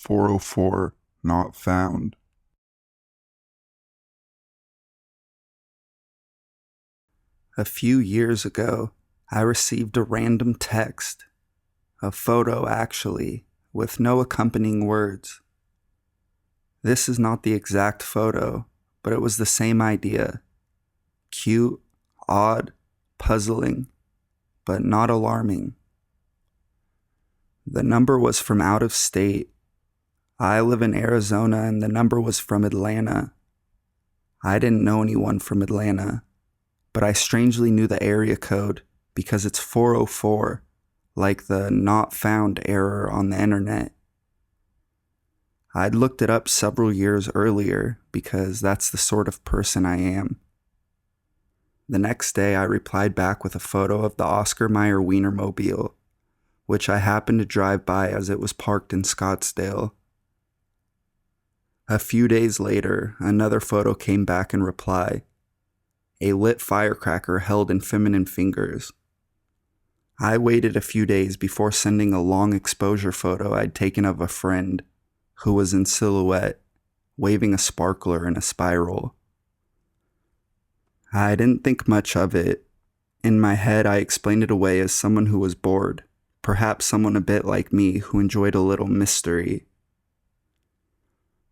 404 not found. A few years ago, I received a random text, a photo actually, with no accompanying words. This is not the exact photo, but it was the same idea. Cute, odd, puzzling, but not alarming. The number was from out of state. I live in Arizona and the number was from Atlanta. I didn't know anyone from Atlanta, but I strangely knew the area code because it's 404, like the not found error on the internet. I'd looked it up several years earlier because that's the sort of person I am. The next day I replied back with a photo of the Oscar Mayer Wienermobile, which I happened to drive by as it was parked in Scottsdale. A few days later, another photo came back in reply. A lit firecracker held in feminine fingers. I waited a few days before sending a long exposure photo I'd taken of a friend who was in silhouette, waving a sparkler in a spiral. I didn't think much of it. In my head, I explained it away as someone who was bored, perhaps someone a bit like me who enjoyed a little mystery.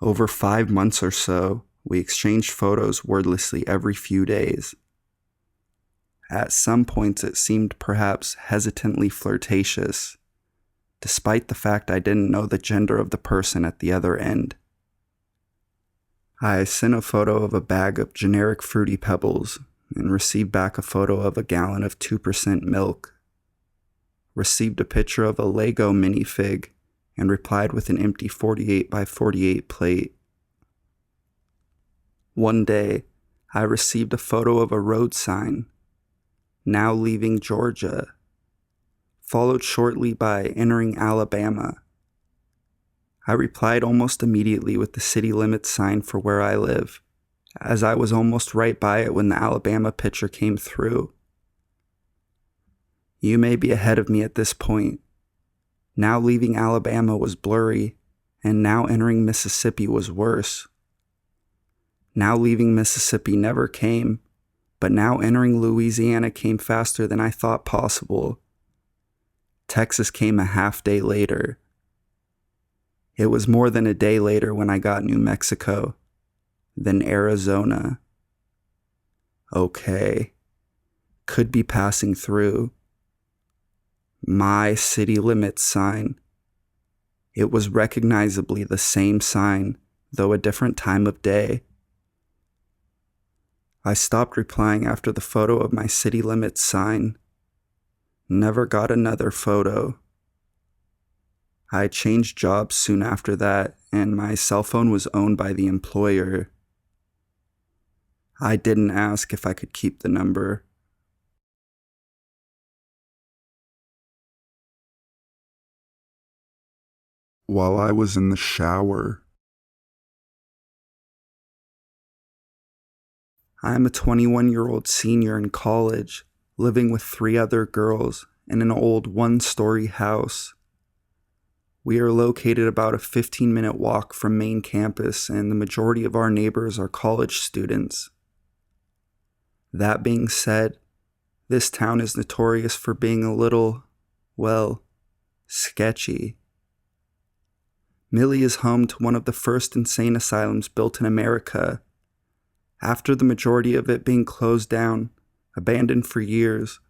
Over 5 months or so, we exchanged photos wordlessly every few days. At some points it seemed perhaps hesitantly flirtatious, despite the fact I didn't know the gender of the person at the other end. I sent a photo of a bag of generic Fruity Pebbles and received back a photo of a gallon of 2% milk. Received a picture of a Lego minifig and replied with an empty 48 by 48 plate. One day, I received a photo of a road sign, now leaving Georgia, followed shortly by entering Alabama. I replied almost immediately with the city limits sign for where I live, as I was almost right by it when the Alabama picture came through. You may be ahead of me at this point. Now leaving Alabama was blurry, and now entering Mississippi was worse. Now leaving Mississippi never came, but now entering Louisiana came faster than I thought possible. Texas came a half day later. It was more than a day later when I got New Mexico, then Arizona. Okay, could be passing through. My city limits sign. It was recognizably the same sign, though a different time of day. I stopped replying after the photo of my city limits sign. Never got another photo. I changed jobs soon after that, and my cell phone was owned by the employer. I didn't ask if I could keep the number. While I was in the shower. I am a 21-year-old senior in college, living with 3 other girls in an old 1-story house. We are located about a 15-minute walk from main campus, and the majority of our neighbors are college students. That being said, this town is notorious for being a little, well, sketchy. Millie is home to one of the first insane asylums built in America. After the majority of it being closed down, abandoned for years,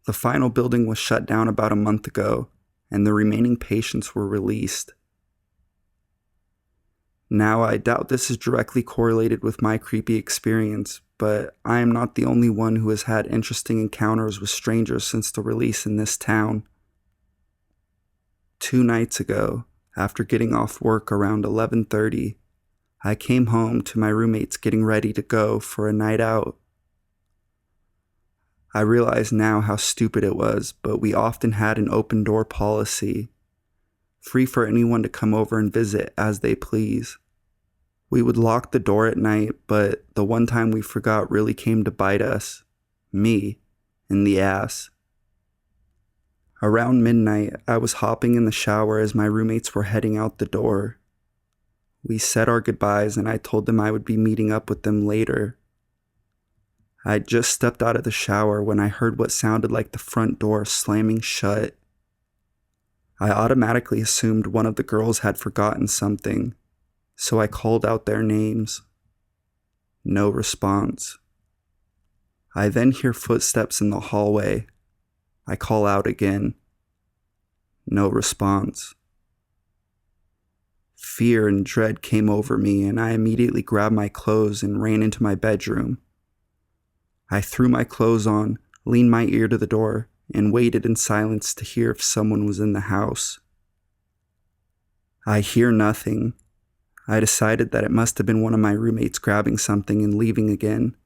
the final building was shut down about a month ago, and the remaining patients were released. Now, I doubt this is directly correlated with my creepy experience, but I am not the only one who has had interesting encounters with strangers since the release in this town. 2 nights ago, after getting off work around 11:30, I came home to my roommates getting ready to go for a night out. I realize now how stupid it was, but we often had an open door policy, free for anyone to come over and visit as they please. We would lock the door at night, but the one time we forgot really came to bite us, me, in the ass. Around midnight, I was hopping in the shower as my roommates were heading out the door. We said our goodbyes and I told them I would be meeting up with them later. I'd just stepped out of the shower when I heard what sounded like the front door slamming shut. I automatically assumed one of the girls had forgotten something, so I called out their names. No response. I then hear footsteps in the hallway. I call out again. No response. Fear and dread came over me, and I immediately grabbed my clothes and ran into my bedroom. I threw my clothes on, leaned my ear to the door, and waited in silence to hear if someone was in the house. I hear nothing. I decided that it must have been one of my roommates grabbing something and leaving again,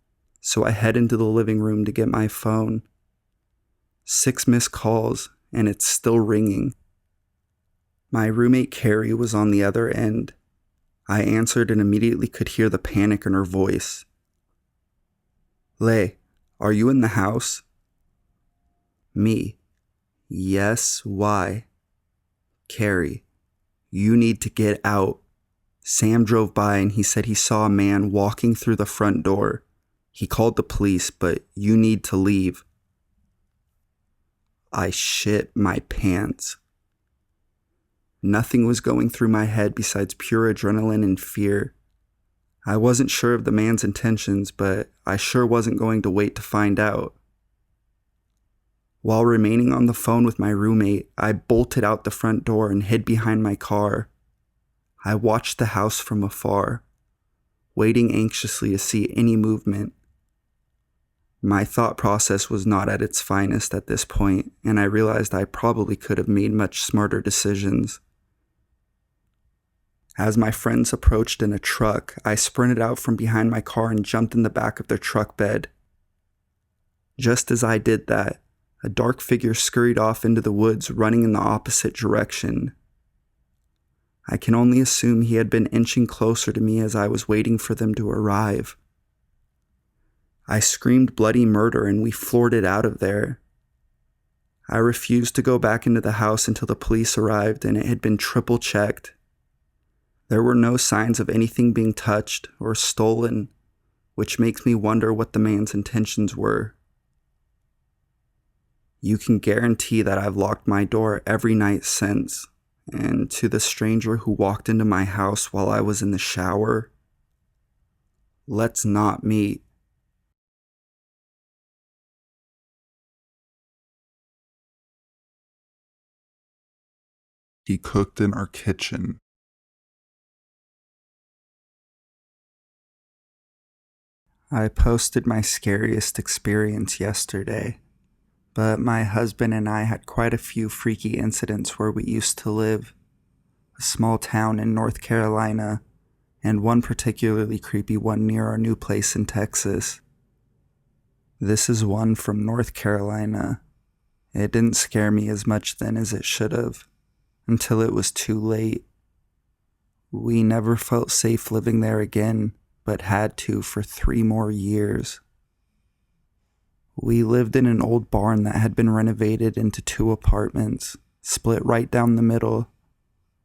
so I head into the living room to get my phone. 6 missed calls, and it's still ringing. My roommate Carrie was on the other end. I answered and immediately could hear the panic in her voice. "Lay, are you in the house?" Me. "Yes, why?" Carrie. "You need to get out. Sam drove by and he said he saw a man walking through the front door. He called the police, but you need to leave." I shit my pants. Nothing was going through my head besides pure adrenaline and fear. I wasn't sure of the man's intentions, but I sure wasn't going to wait to find out. While remaining on the phone with my roommate, I bolted out the front door and hid behind my car. I watched the house from afar, waiting anxiously to see any movement. My thought process was not at its finest at this point, and I realized I probably could have made much smarter decisions. As my friends approached in a truck, I sprinted out from behind my car and jumped in the back of their truck bed. Just as I did that, a dark figure scurried off into the woods, running in the opposite direction. I can only assume he had been inching closer to me as I was waiting for them to arrive. I screamed bloody murder and we floored it out of there. I refused to go back into the house until the police arrived and it had been triple checked. There were no signs of anything being touched or stolen, which makes me wonder what the man's intentions were. You can guarantee that I've locked my door every night since, and to the stranger who walked into my house while I was in the shower, let's not meet. He cooked in our kitchen. I posted my scariest experience yesterday, but my husband and I had quite a few freaky incidents where we used to live. A small town in North Carolina, and one particularly creepy one near our new place in Texas. This is one from North Carolina. It didn't scare me as much then as it should have, until it was too late. We never felt safe living there again, but had to for 3 more years. We lived in an old barn that had been renovated into 2 apartments, split right down the middle.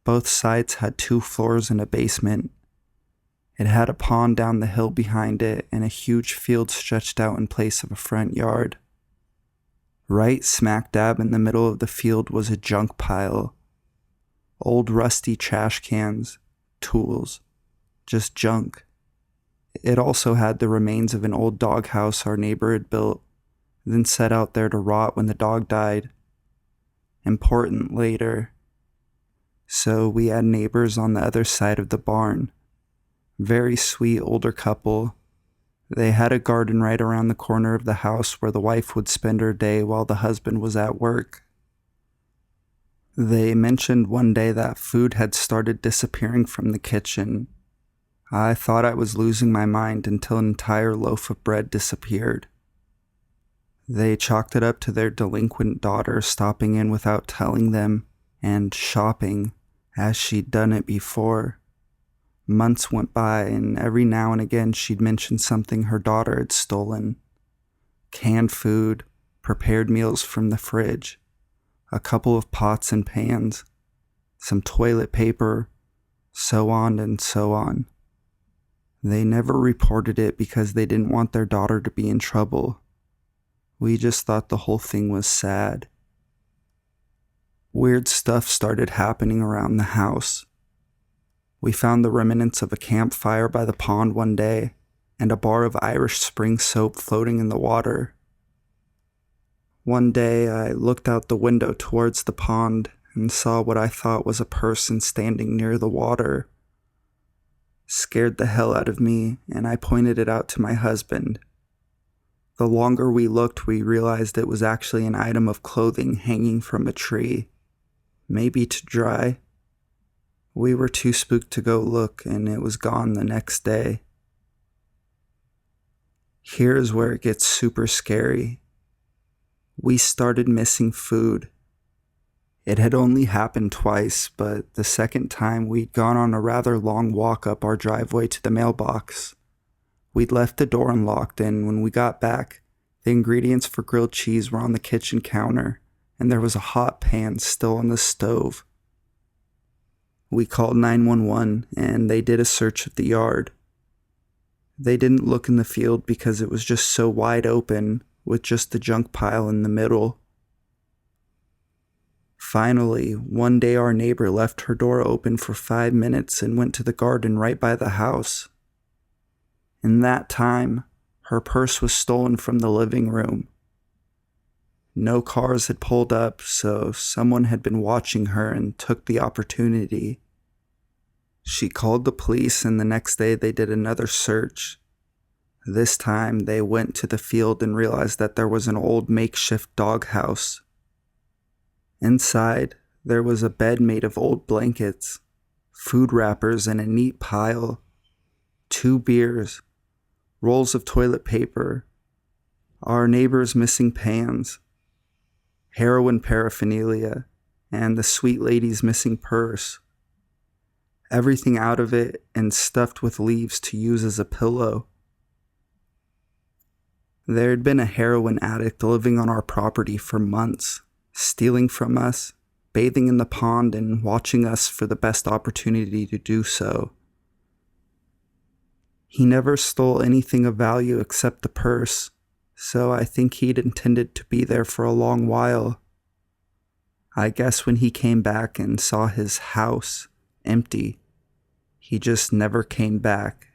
Both sides had 2 floors and a basement. It had a pond down the hill behind it and a huge field stretched out in place of a front yard. Right smack dab in the middle of the field was a junk pile. Old rusty trash cans, tools, just junk. It also had the remains of an old doghouse our neighbor had built, then set out there to rot when the dog died. Important later. So we had neighbors on the other side of the barn. Very sweet older couple. They had a garden right around the corner of the house where the wife would spend her day while the husband was at work. They mentioned one day that food had started disappearing from the kitchen. I thought I was losing my mind until an entire loaf of bread disappeared. They chalked it up to their delinquent daughter stopping in without telling them and shopping, as she'd done it before. Months went by, and every now and again she'd mention something her daughter had stolen. Canned food, prepared meals from the fridge, a couple of pots and pans, some toilet paper, so on and so on. They never reported it because they didn't want their daughter to be in trouble. We just thought the whole thing was sad. Weird stuff started happening around the house. We found the remnants of a campfire by the pond one day, and a bar of Irish Spring soap floating in the water. One day I looked out the window towards the pond and saw what I thought was a person standing near the water. Scared the hell out of me, and I pointed it out to my husband. The longer we looked, we realized it was actually an item of clothing hanging from a tree, maybe to dry. We were too spooked to go look, and it was gone the next day. Here's where it gets super scary. We started missing food. It had only happened twice, but the second time we'd gone on a rather long walk up our driveway to the mailbox. We'd left the door unlocked, and when we got back, the ingredients for grilled cheese were on the kitchen counter, and there was a hot pan still on the stove. We called 911, and they did a search of the yard. They didn't look in the field because it was just so wide open, with just the junk pile in the middle. Finally, one day our neighbor left her door open for 5 minutes and went to the garden right by the house. In that time, her purse was stolen from the living room. No cars had pulled up, so someone had been watching her and took the opportunity. She called the police, and the next day they did another search. This time, they went to the field and realized that there was an old makeshift doghouse. Inside, there was a bed made of old blankets, food wrappers in a neat pile, 2 beers, rolls of toilet paper, our neighbor's missing pans, heroin paraphernalia, and the sweet lady's missing purse. Everything out of it and stuffed with leaves to use as a pillow. There had been a heroin addict living on our property for months, stealing from us, bathing in the pond, and watching us for the best opportunity to do so. He never stole anything of value except the purse, so I think he'd intended to be there for a long while. I guess when he came back and saw his house empty, he just never came back.